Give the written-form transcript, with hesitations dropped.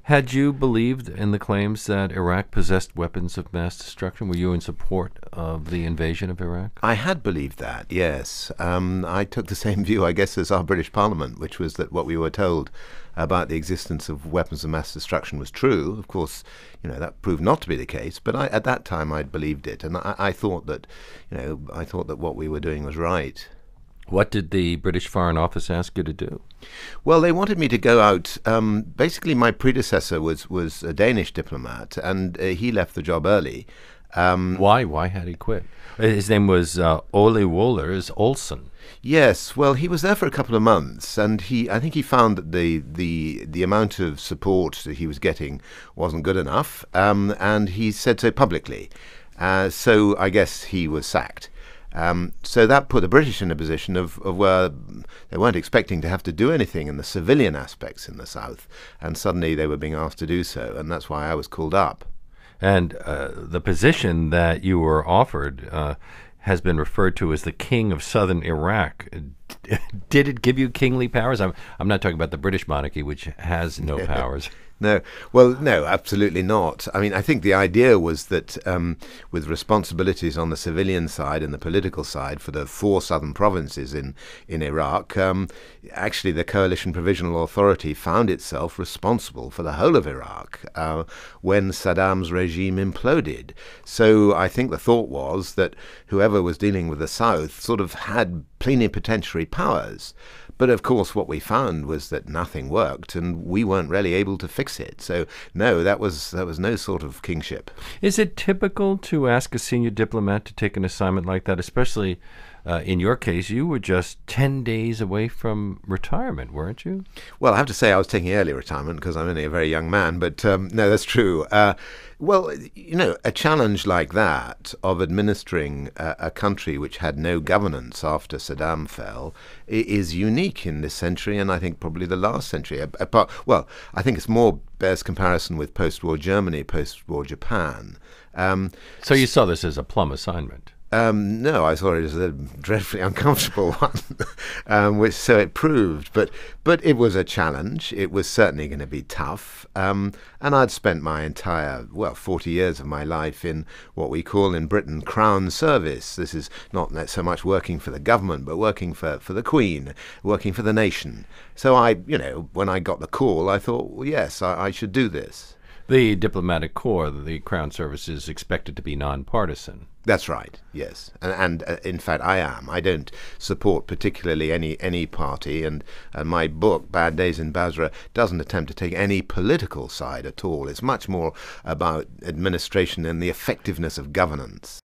Had you believed in the claims that Iraq possessed weapons of mass destruction? Were you in support of the invasion of Iraq? I had believed that, yes. I took the same view, I guess, as our British Parliament, which was that what we were told about the existence of weapons of mass destruction was true. Of course, that proved not to be the case, but at that time I'd believed it, and I thought that, I thought that what we were doing was right. What did the British Foreign Office ask you to do? Well, they wanted me to go out. Basically, my predecessor was a Danish diplomat, and he left the job early. Why? Why had he quit? His name was Ole Wohlers Olsen. Yes, well, he was there for a couple of months, and I think he found that the amount of support that he was getting wasn't good enough, and he said so publicly. So I guess he was sacked. So that put the British in a position of where they weren't expecting to have to do anything in the civilian aspects in the south, and suddenly they were being asked to do so, and that's why I was called up. And the position that you were offered has been referred to as the King of Southern Iraq. Did it give you kingly powers? I'm not talking about the British monarchy, which has no powers. No, well, no, absolutely not. I mean, I think the idea was that with responsibilities on the civilian side and the political side for the 4 southern provinces in Iraq, actually the Coalition Provisional Authority found itself responsible for the whole of Iraq when Saddam's regime imploded. So I think the thought was that whoever was dealing with the south sort of had plenipotentiary powers. But of course, what we found was that nothing worked, and we weren't really able to fix it. So no, that was no sort of kingship. Is it typical to ask a senior diplomat to take an assignment like that? Especially in your case, you were just 10 days away from retirement, weren't you? Well, I have to say I was taking early retirement because I'm only a very young man. But no, that's true. Well, a challenge like that of administering a country which had no governance after Saddam fell is unique in this century, and I think probably the last century. Well, I think it's more bears comparison with post-war Germany, post-war Japan. So you saw this as a plum assignment? No, I saw it as a dreadfully uncomfortable one, which so it proved. But it was a challenge. It was certainly going to be tough. And I'd spent my entire, 40 years of my life in what we call in Britain Crown service. This is not so much working for the government, but working for the Queen, working for the nation. So when I got the call, I thought, well, yes, I should do this. The diplomatic corps, the Crown Service, is expected to be nonpartisan. That's right, yes. And in fact, I am. I don't support particularly any party, and my book, Bad Days in Basra, doesn't attempt to take any political side at all. It's much more about administration and the effectiveness of governance.